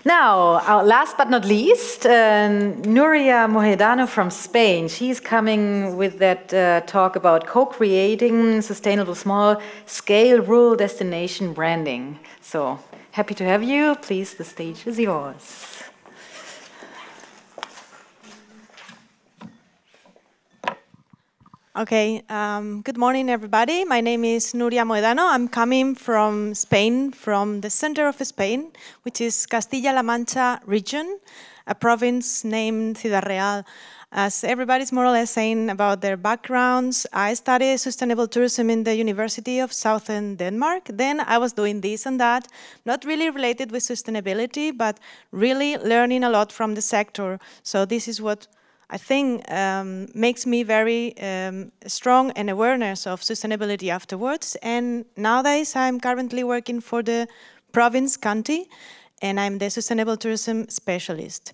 Now, last but not least, Nuria Mohedano from Spain. She's coming with that talk about co-creating sustainable small-scale rural destination branding. So, happy to have you. Please, the stage is yours. Okay, good morning, everybody. My name is Nuria Mohedano. I'm coming from Spain, from the center of Spain, which is Castilla-La Mancha region, a province named Ciudad Real. As everybody's more or less saying about their backgrounds, I studied sustainable tourism in the University of Southern Denmark. Then I was doing this and that, not really related with sustainability, but really learning a lot from the sector. So this is what I think makes me very strong and awareness of sustainability afterwards. And nowadays I'm currently working for the province county, and I'm the sustainable tourism specialist.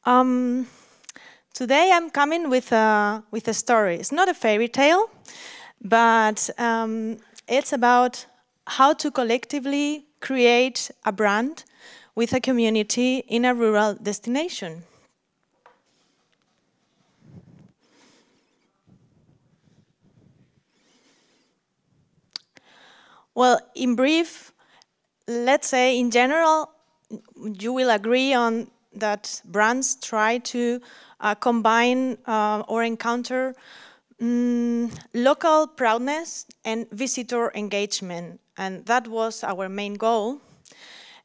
Today I'm coming with a story. It's not a fairy tale, but it's about how to collectively create a brand with a community in a rural destination. Well, in brief, let's say in general, you will agree on that brands try to combine or encounter local proudness and visitor engagement, and that was our main goal.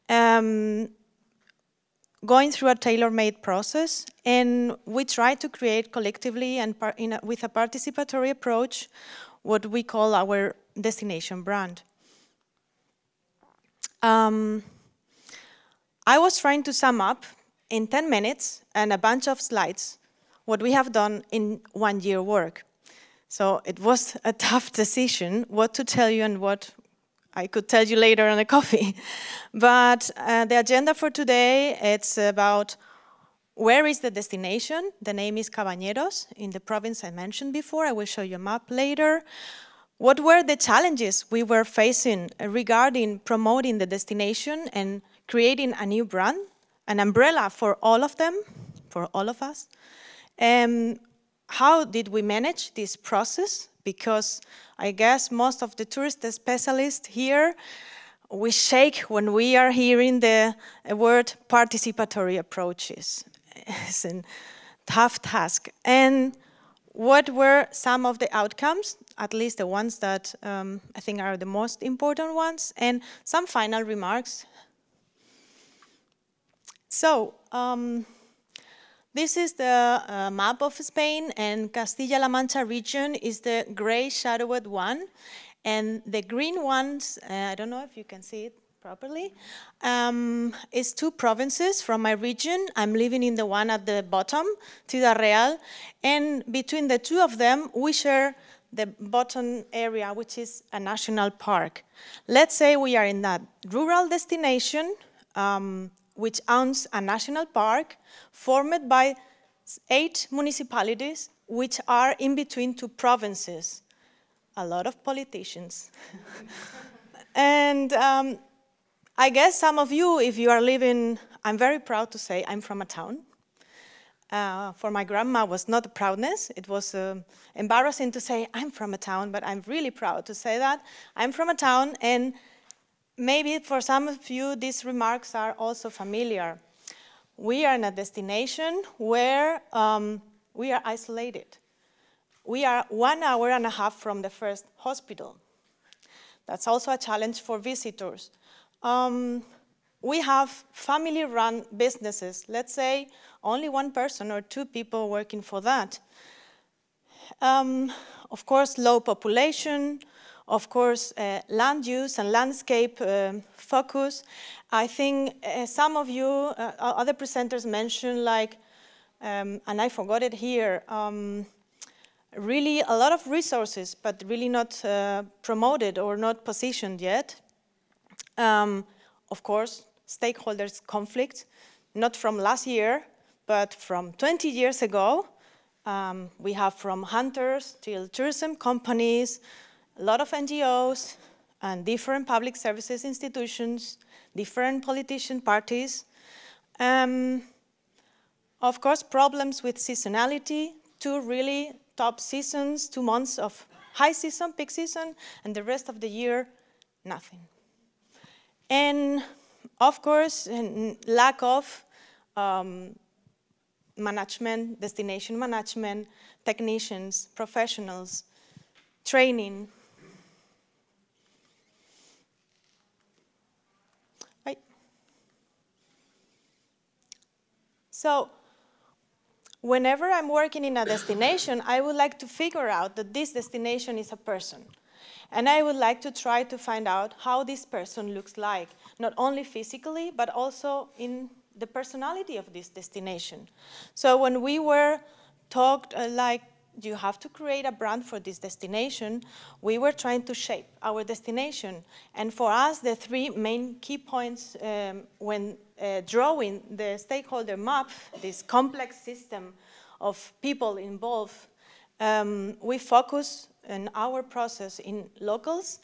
Going through a tailor-made process, and we try to create collectively and with a participatory approach what we call our destination brand. I was trying to sum up in 10 minutes and a bunch of slides what we have done in 1 year work. So it was a tough decision what to tell you and what I could tell you later on a coffee. But the agenda for today, it's about where is the destination. The name is Cabañeros in the province I mentioned before. I will show you a map later. What were the challenges we were facing regarding promoting the destination and creating a new brand, an umbrella for all of them, for all of us? How did we manage this process? Because I guess most of the tourist specialists here, we shake when we are hearing the word participatory approaches. It's a tough task. And what were some of the outcomes, at least the ones that I think are the most important ones, and some final remarks. So, this is the map of Spain, and Castilla-La Mancha region is the gray shadowed one, and the green ones, I don't know if you can see it properly, is 2 provinces from my region. I'm living in the one at the bottom, Ciudad Real, and between the 2 of them, we share the bottom area, which is a national park. Let's say we are in that rural destination, which owns a national park formed by 8 municipalities, which are in between 2 provinces. A lot of politicians. And I guess some of you, if you are living, I'm very proud to say I'm from a town. For my grandma, it was not a proudness. It was embarrassing to say I'm from a town, but I'm really proud to say that. I'm from a town, and maybe for some of you, these remarks are also familiar. We are in a destination where we are isolated. We are 1.5 hours from the first hospital. That's also a challenge for visitors. We have family-run businesses. Let's say only 1 person or 2 people working for that. Of course, low population. Of course, land use and landscape focus. I think some of you, other presenters mentioned, like, and I forgot it here, really a lot of resources, but really not promoted or not positioned yet. Of course, stakeholders conflict, not from last year, but from 20 years ago. We have from hunters till tourism companies, a lot of NGOs and different public services institutions, different politician parties. Of course, problems with seasonality, 2 really top seasons, 2 months of high season, peak season, and the rest of the year, nothing. And of course, lack of management, destination management, technicians, professionals, training. Right. So, whenever I'm working in a destination, I would like to figure out that this destination is a person. And I would like to try to find out how this person looks like, not only physically, but also in the personality of this destination. So when we were talked like, you have to create a brand for this destination, we were trying to shape our destination. And for us, the 3 main key points when drawing the stakeholder map, this complex system of people involved, we focus in our process in locals,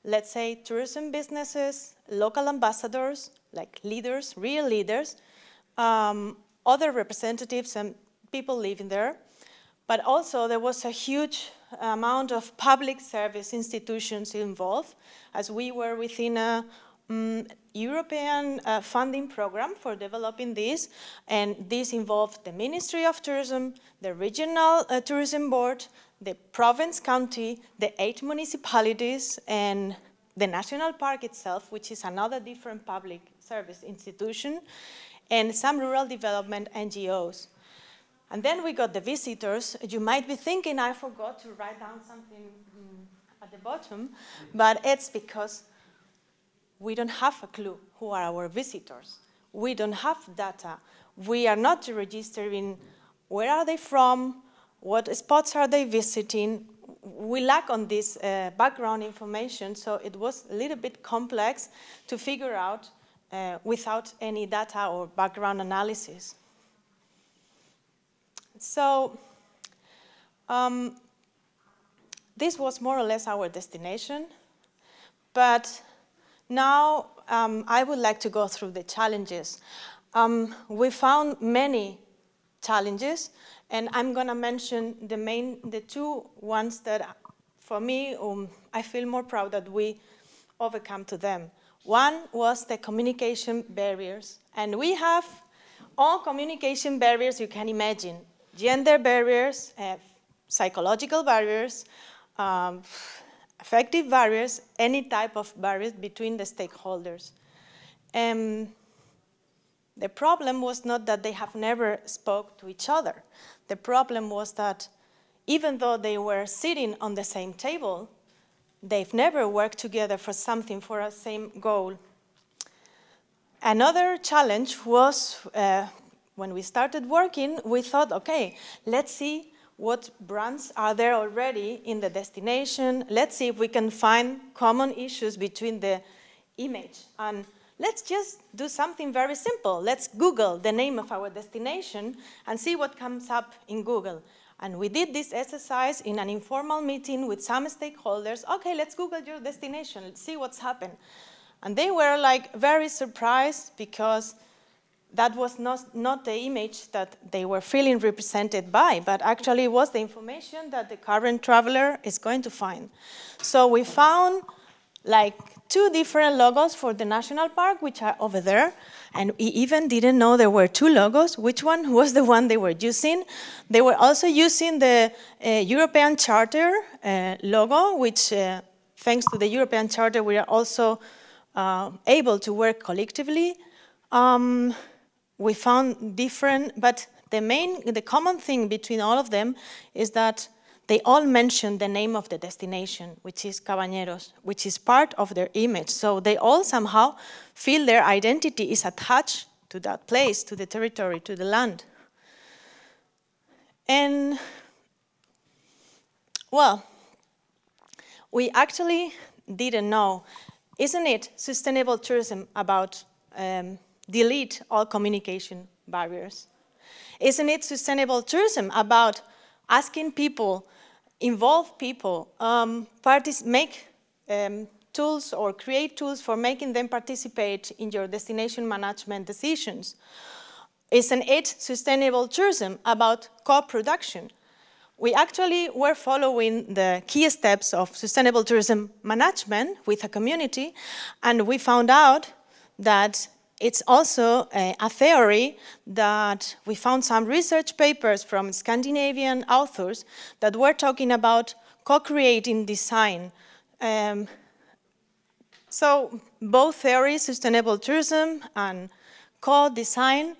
let's say tourism businesses, local ambassadors, like leaders, real leaders, other representatives and people living there. But also there was a huge amount of public service institutions involved, as we were within a European funding program for developing this, and this involved the Ministry of Tourism, the Regional Tourism Board, the province county, the 8 municipalities, and the national park itself, which is another different public service institution, and some rural development NGOs. And then we got the visitors. You might be thinking, I forgot to write down something at the bottom, but it's because we don't have a clue who are our visitors. We don't have data. We are not registering where are they from, what spots are they visiting. We lack on this background information, so it was a little bit complex to figure out without any data or background analysis. So this was more or less our destination, but now I would like to go through the challenges. We found many challenges, and I'm going to mention the 2 ones that, for me, I feel more proud that we overcome to them. One was the communication barriers, and we have all communication barriers you can imagine. Gender barriers, psychological barriers, affective barriers, any type of barriers between the stakeholders. The problem was not that they have never spoke to each other. The problem was that even though they were sitting on the same table, they've never worked together for something, for a same goal. Another challenge was when we started working, we thought, okay, let's see what brands are there already in the destination. Let's see if we can find common issues between the image. And let's just do something very simple. Let's Google the name of our destination and see what comes up in Google. And we did this exercise in an informal meeting with some stakeholders. Okay, let's Google your destination. Let's see what's happened. And they were like very surprised because that was not the image that they were feeling represented by, but actually it was the information that the current traveler is going to find. So we found like 2 different logos for the national park, which are over there, and we even didn't know there were 2 logos. Which one was the one they were using? They were also using the European Charter logo, which thanks to the European Charter, we are also able to work collectively. We found different, but the common thing between all of them is that they all mention the name of the destination, which is Cabañeros, which is part of their image. So they all somehow feel their identity is attached to that place, to the territory, to the land. And, well, we actually didn't know. Isn't it sustainable tourism about delete all communication barriers? Isn't it sustainable tourism about asking people involve people, make tools or create tools for making them participate in your destination management decisions. It's an 8 sustainable tourism about co-production. We actually were following the key steps of sustainable tourism management with a community, and we found out that it's also a theory that we found some research papers from Scandinavian authors that were talking about co-creating design. So both theories, sustainable tourism and co-design,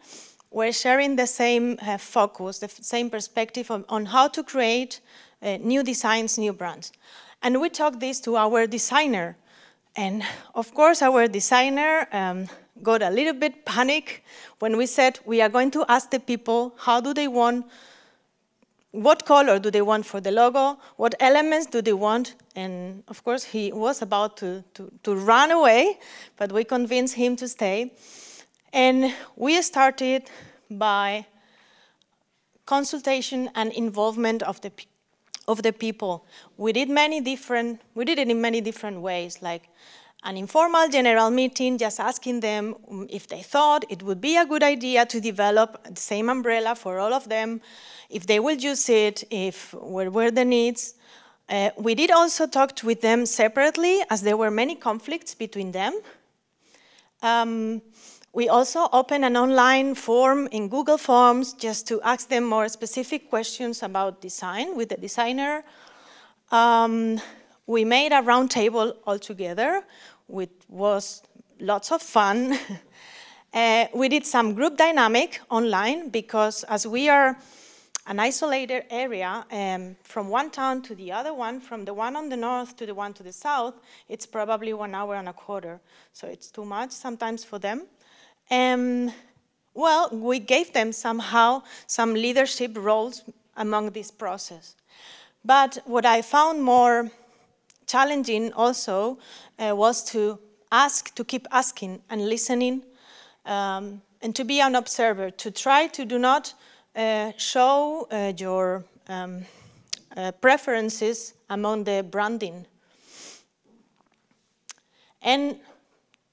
were sharing the same focus, the same perspective on how to create new designs, new brands. And we talked this to our designer. And of course, our designer got a little bit panic when we said, we are going to ask the people, how do they want, what color do they want for the logo? What elements do they want? And of course, he was about to run away, but we convinced him to stay. And we started by consultation and involvement of the people. We did it in many different ways, like an informal general meeting, just asking them if they thought it would be a good idea to develop the same umbrella for all of them, if they will use it, what were the needs. We did also talk with them separately, as there were many conflicts between them. We also opened an online form in Google Forms just to ask them more specific questions about design with the designer. We made a round table all together, which was lots of fun. We did some group dynamic online because as we are an isolated area, from one town to the other one, from the one on the north to the one to the south, it's probably 1 hour and a quarter. So it's too much sometimes for them. Well, we gave them somehow some leadership roles among this process. But what I found more challenging also was to keep asking and listening, and to be an observer, to try to do not show your preferences among the branding. And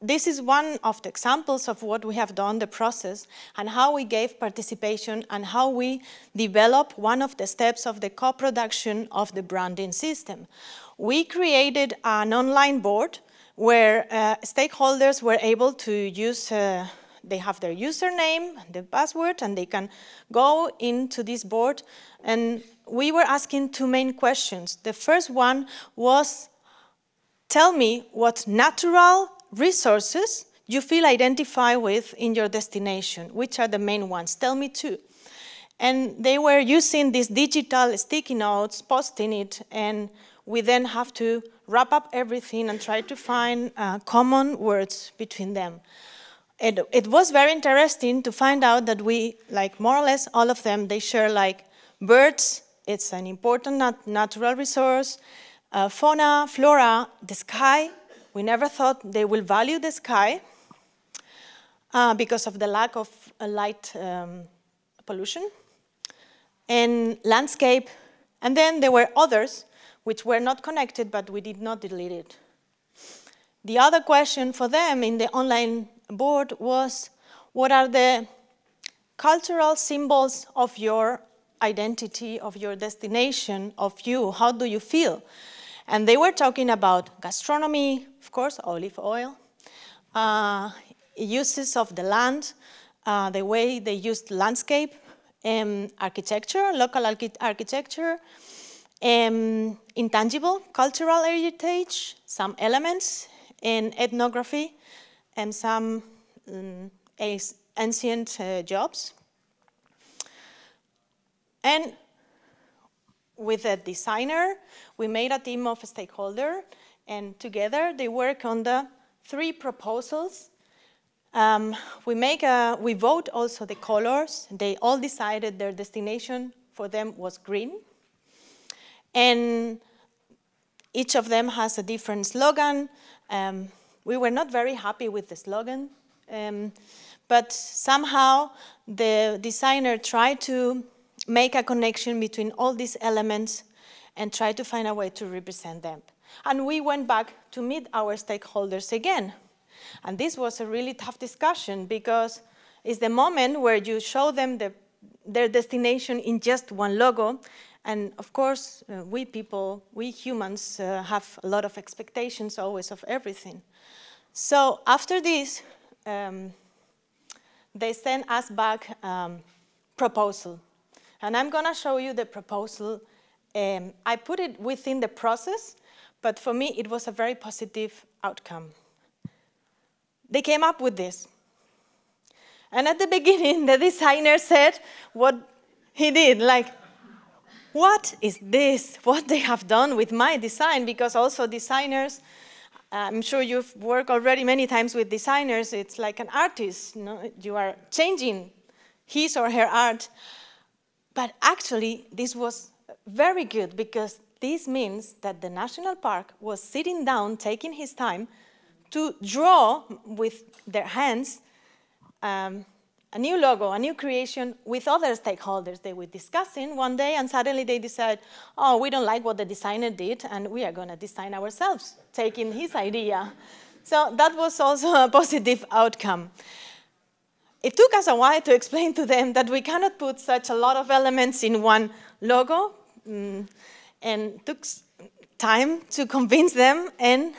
this is one of the examples of what we have done, the process, and how we gave participation and how we developed one of the steps of the co-production of the branding system. We created an online board where stakeholders were able to use, they have their username, the password, and they can go into this board. And we were asking 2 main questions. The first one was, tell me what natural resources you feel identified with in your destination. Which are the main ones? Tell me 2. And they were using these digital sticky notes, posting it, and we then have to wrap up everything and try to find common words between them. It was very interesting to find out that we, like more or less all of them, they share like birds, it's an important natural resource, fauna, flora, the sky. We never thought they will value the sky because of the lack of light pollution, and landscape. And then there were others which were not connected, but we did not delete it. The other question for them in the online board was, what are the cultural symbols of your identity, of your destination, of you? How do you feel? And they were talking about gastronomy, of course, olive oil, uses of the land, the way they used landscape, architecture, local architecture, intangible cultural heritage, some elements in ethnography, and some ancient jobs. And with a designer, we made a team of stakeholders, and together they work on the 3 proposals. We vote also the colors. They all decided their destination for them was green. And each of them has a different slogan. We were not very happy with the slogan, but somehow the designer tried to make a connection between all these elements and try to find a way to represent them. And we went back to meet our stakeholders again. And this was a really tough discussion because it's the moment where you show them their destination in just one logo. And of course, we humans have a lot of expectations always of everything. So after this, they sent us back proposal. And I'm going to show you the proposal. I put it within the process, but for me, it was a very positive outcome. They came up with this. And at the beginning, the designer said what he did, like, what is this? What they have done with my design? Because also designers, I'm sure you've worked already many times with designers. It's like an artist. You are changing his or her art. But actually, this was very good because this means that the national park was sitting down, taking his time to draw with their hands a new logo, a new creation with other stakeholders. They were discussing one day, and suddenly they decide, oh, we don't like what the designer did, and we are going to design ourselves, taking his idea. So that was also a positive outcome. It took us a while to explain to them that we cannot put such a lot of elements in one logo, and took time to convince them, and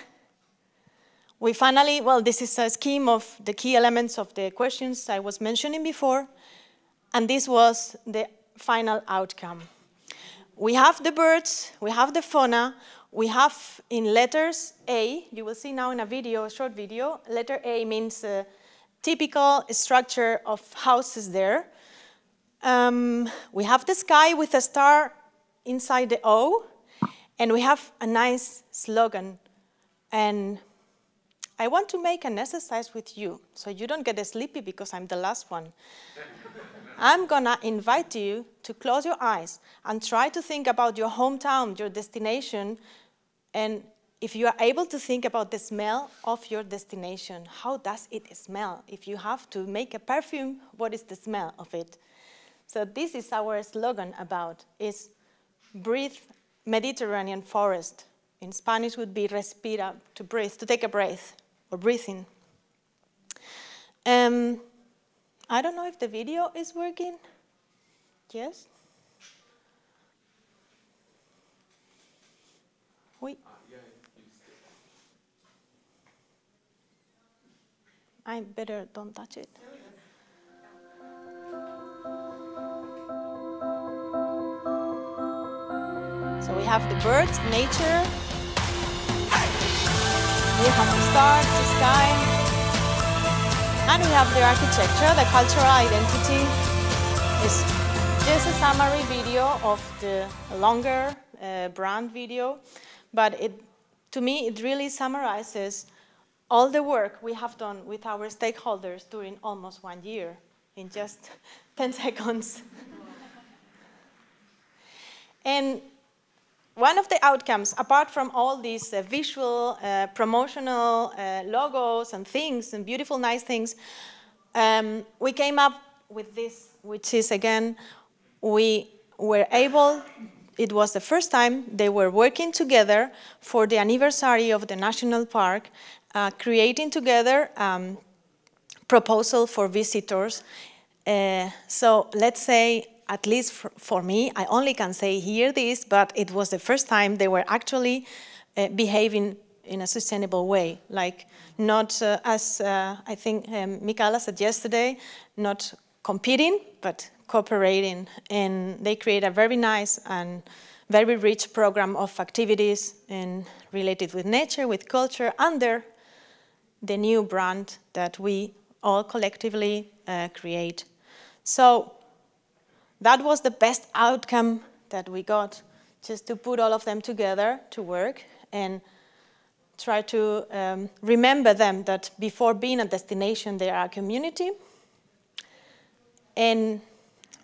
we finally, well, this is a scheme of the key elements of the questions I was mentioning before, and this was the final outcome. We have the birds, we have the fauna, we have in letters A, you will see now in a video, a short video, letter A means typical structure of houses there. We have the sky with a star inside the O, and we have a nice slogan. And I want to make an exercise with you, so you don't get sleepy because I'm the last one. I'm gonna invite you to close your eyes and try to think about your hometown, your destination, and if you are able to think about the smell of your destination, how does it smell? If you have to make a perfume, what is the smell of it? So this is our slogan about, is breathe Mediterranean forest. In Spanish would be respira, to breathe, to take a breath, or breathing. I don't know if the video is working. Yes? Oui. I better don't touch it. So we have the birds, nature. We have the stars, the sky. And we have the architecture, the cultural identity. It's just a summary video of the longer brand video. But to me, it really summarizes all the work we have done with our stakeholders during almost 1 year in just 10 seconds. And one of the outcomes, apart from all these visual, promotional logos and things and beautiful, nice things, we came up with this, which is, again, we were able, it was the first time they were working together for the anniversary of the national park, creating together proposal for visitors. So let's say, at least for me, I only can say here this, but it was the first time they were actually behaving in a sustainable way, like not as I think Michaela said yesterday, not competing, but cooperating. And they create a very nice and very rich program of activities related with nature, with culture, under the new brand that we all collectively create. So that was the best outcome that we got, just to put all of them together to work and try to remember them that before being a destination, they are a community. And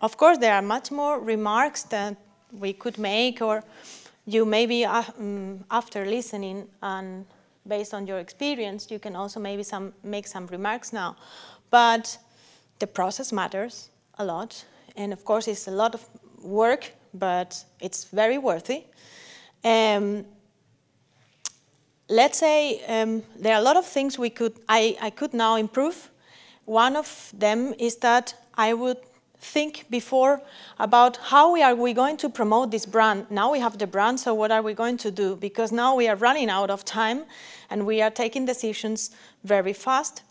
of course, there are much more remarks that we could make, or you maybe after listening and based on your experience, you can also maybe make some remarks now. But the process matters a lot. And of course, it's a lot of work but it's very worthy. Let's say there are a lot of things I could now improve. One of them is that I would think before about how are we going to promote this brand. Now we have the brand, so what are we going to do? Because now we are running out of time and we are taking decisions very fast.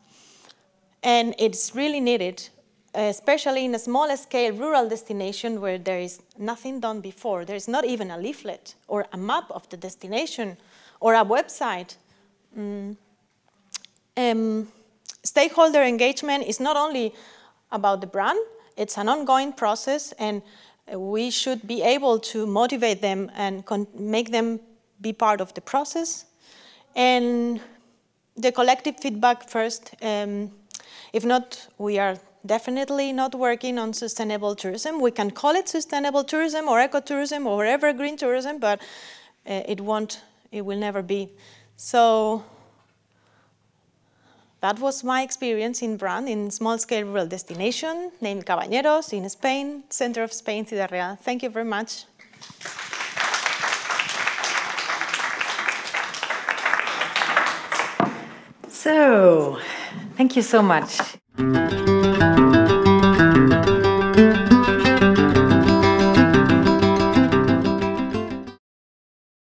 And it's really needed, especially in a small scale rural destination where there is nothing done before. There is not even a leaflet or a map of the destination or a website. Stakeholder engagement is not only about the brand, it's an ongoing process, and we should be able to motivate them and make them be part of the process. And the collective feedback first. If not, we are definitely not working on sustainable tourism. We can call it sustainable tourism or ecotourism or evergreen tourism, but it will never be. So that was my experience in brand in small-scale rural destination named Cabañeros in Spain, center of Spain, Ciudad Real. Thank you very much. So, thank you so much.